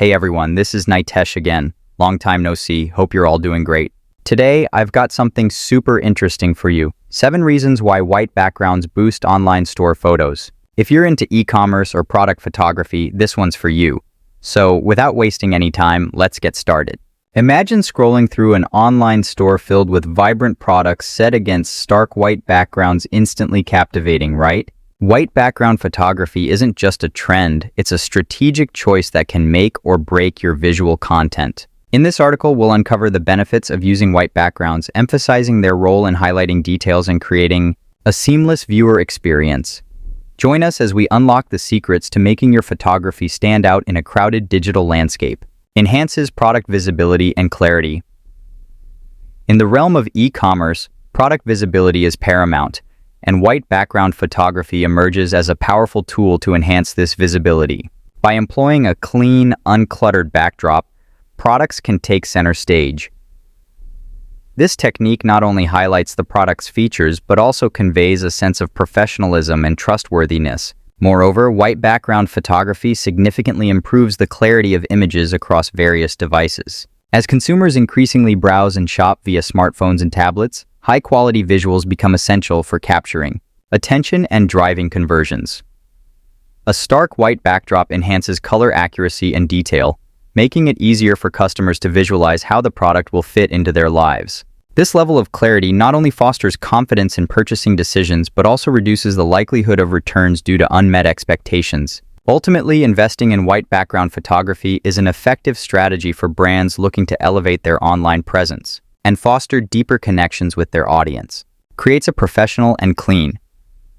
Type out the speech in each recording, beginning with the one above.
Hey everyone, this is Nitesh again. Long time no see, hope you're all doing great. Today, I've got something super interesting for you. 7 reasons why white backgrounds boost online store photos. If you're into e-commerce or product photography, this one's for you. So, without wasting any time, let's get started. Imagine scrolling through an online store filled with vibrant products set against stark white backgrounds, instantly captivating, right? White background photography isn't just a trend, it's a strategic choice that can make or break your visual content. In this article, we'll uncover the benefits of using white backgrounds, emphasizing their role in highlighting details and creating a seamless viewer experience. Join us as we unlock the secrets to making your photography stand out in a crowded digital landscape. Enhances product visibility and clarity. In the realm of e-commerce, product visibility is paramount, and white background photography emerges as a powerful tool to enhance this visibility. By employing a clean, uncluttered backdrop, products can take center stage. This technique not only highlights the product's features, but also conveys a sense of professionalism and trustworthiness. Moreover, white background photography significantly improves the clarity of images across various devices. As consumers increasingly browse and shop via smartphones and tablets, high-quality visuals become essential for capturing attention and driving conversions. A stark white backdrop enhances color accuracy and detail, making it easier for customers to visualize how the product will fit into their lives. This level of clarity not only fosters confidence in purchasing decisions, but also reduces the likelihood of returns due to unmet expectations. Ultimately, investing in white background photography is an effective strategy for brands looking to elevate their online presence and foster deeper connections with their audience. Creates a professional and clean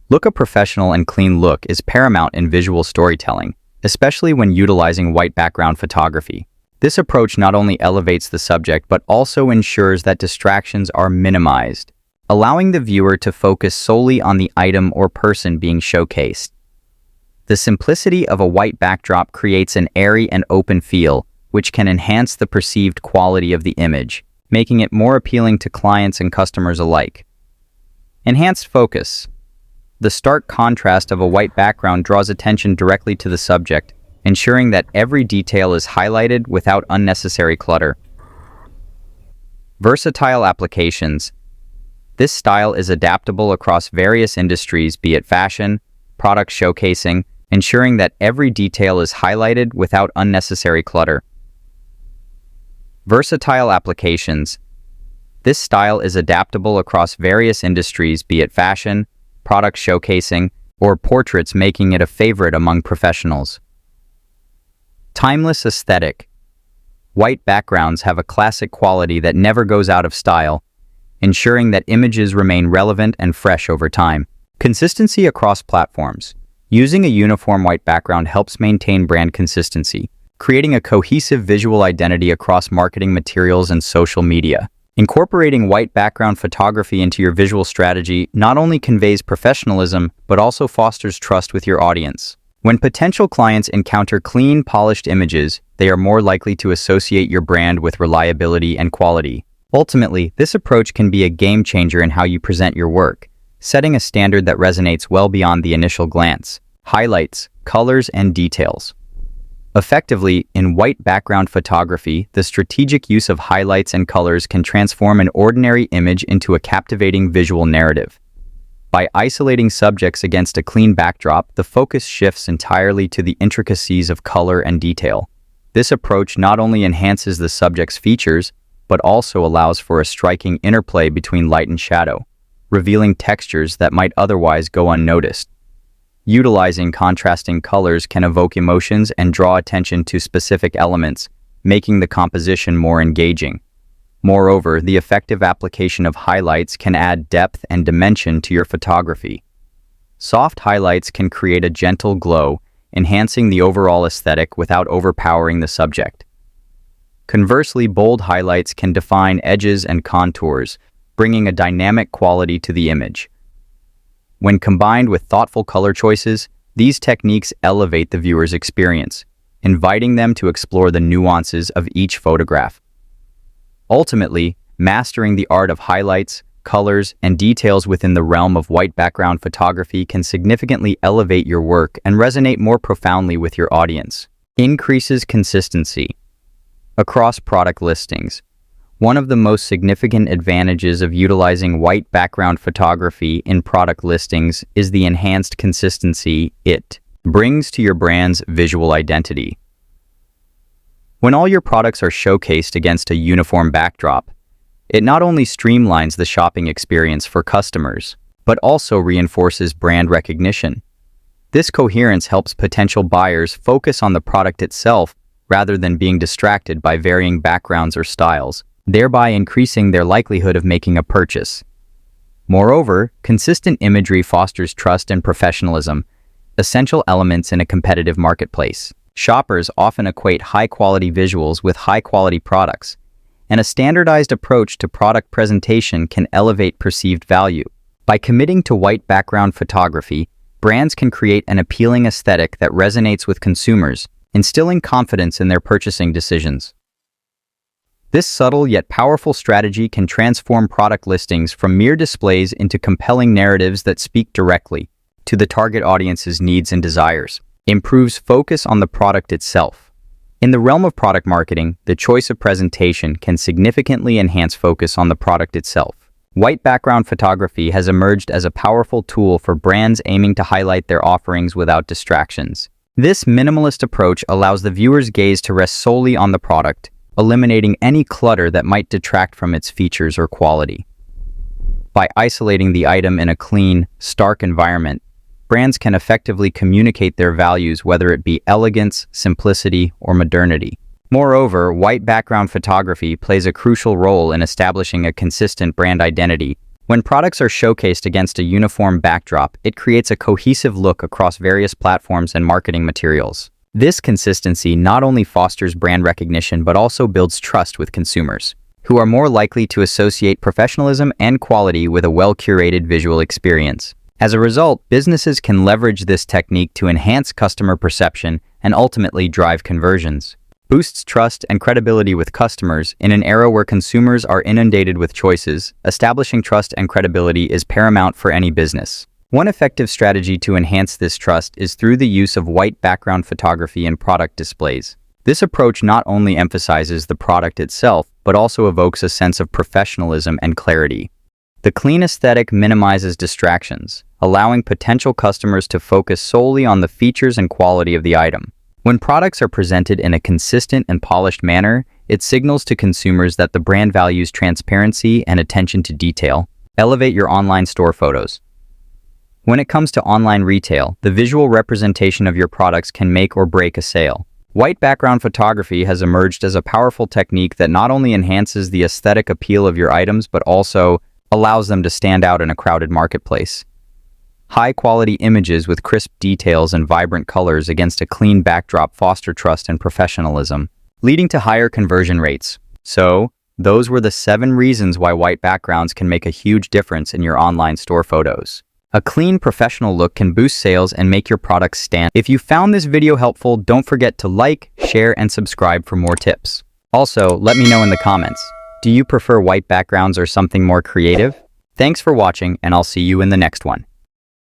look. A professional and clean look is paramount in visual storytelling, especially when utilizing white background photography. This approach not only elevates the subject, but also ensures that distractions are minimized, allowing the viewer to focus solely on the item or person being showcased. The simplicity of a white backdrop creates an airy and open feel, which can enhance the perceived quality of the image, making it more appealing to clients and customers alike. Enhanced focus. The stark contrast of a white background draws attention directly to the subject, ensuring that every detail is highlighted without unnecessary clutter. Versatile applications. This style is adaptable across various industries, be it fashion, product showcasing, ensuring that every detail is highlighted without unnecessary clutter. Versatile applications. This style is adaptable across various industries, be it fashion, product showcasing, or portraits, making it a favorite among professionals. Timeless aesthetic. White backgrounds have a classic quality that never goes out of style, ensuring that images remain relevant and fresh over time. Consistency across platforms. Using a uniform white background helps maintain brand consistency, creating a cohesive visual identity across marketing materials and social media. Incorporating white background photography into your visual strategy not only conveys professionalism, but also fosters trust with your audience. When potential clients encounter clean, polished images, they are more likely to associate your brand with reliability and quality. Ultimately, this approach can be a game changer in how you present your work, setting a standard that resonates well beyond the initial glance. Highlights, colors, and details. Effectively, in white background photography, the strategic use of highlights and colors can transform an ordinary image into a captivating visual narrative. By isolating subjects against a clean backdrop, the focus shifts entirely to the intricacies of color and detail. This approach not only enhances the subject's features, but also allows for a striking interplay between light and shadow, revealing textures that might otherwise go unnoticed. Utilizing contrasting colors can evoke emotions and draw attention to specific elements, making the composition more engaging. Moreover, the effective application of highlights can add depth and dimension to your photography. Soft highlights can create a gentle glow, enhancing the overall aesthetic without overpowering the subject. Conversely, bold highlights can define edges and contours, bringing a dynamic quality to the image. When combined with thoughtful color choices, these techniques elevate the viewer's experience, inviting them to explore the nuances of each photograph. Ultimately, mastering the art of highlights, colors, and details within the realm of white background photography can significantly elevate your work and resonate more profoundly with your audience. Increases consistency. Across product listings, one of the most significant advantages of utilizing white background photography in product listings is the enhanced consistency it brings to your brand's visual identity. When all your products are showcased against a uniform backdrop, it not only streamlines the shopping experience for customers, but also reinforces brand recognition. This coherence helps potential buyers focus on the product itself rather than being distracted by varying backgrounds or styles, thereby increasing their likelihood of making a purchase. Moreover, consistent imagery fosters trust and professionalism, essential elements in a competitive marketplace. Shoppers often equate high-quality visuals with high-quality products, and a standardized approach to product presentation can elevate perceived value. By committing to white background photography, brands can create an appealing aesthetic that resonates with consumers, instilling confidence in their purchasing decisions. This subtle yet powerful strategy can transform product listings from mere displays into compelling narratives that speak directly to the target audience's needs and desires. Improves focus on the product itself. In the realm of product marketing, the choice of presentation can significantly enhance focus on the product itself. White background photography has emerged as a powerful tool for brands aiming to highlight their offerings without distractions. This minimalist approach allows the viewer's gaze to rest solely on the product, eliminating any clutter that might detract from its features or quality. By isolating the item in a clean, stark environment, brands can effectively communicate their values, whether it be elegance, simplicity, or modernity. Moreover, white background photography plays a crucial role in establishing a consistent brand identity. When products are showcased against a uniform backdrop, it creates a cohesive look across various platforms and marketing materials. This consistency not only fosters brand recognition but also builds trust with consumers, who are more likely to associate professionalism and quality with a well-curated visual experience. As a result, businesses can leverage this technique to enhance customer perception and ultimately drive conversions. Boosts trust and credibility with customers. In an era where consumers are inundated with choices, establishing trust and credibility is paramount for any business. One effective strategy to enhance this trust is through the use of white background photography in product displays. This approach not only emphasizes the product itself, but also evokes a sense of professionalism and clarity. The clean aesthetic minimizes distractions, allowing potential customers to focus solely on the features and quality of the item. When products are presented in a consistent and polished manner, it signals to consumers that the brand values transparency and attention to detail. Elevate your online store photos. When it comes to online retail, the visual representation of your products can make or break a sale. White background photography has emerged as a powerful technique that not only enhances the aesthetic appeal of your items, but also allows them to stand out in a crowded marketplace. High-quality images with crisp details and vibrant colors against a clean backdrop foster trust and professionalism, leading to higher conversion rates. So, those were the 7 reasons why white backgrounds can make a huge difference in your online store photos. A clean, professional look can boost sales and make your products stand. If you found this video helpful, don't forget to like, share, and subscribe for more tips. Also, let me know in the comments, do you prefer white backgrounds or something more creative? Thanks for watching, and I'll see you in the next one.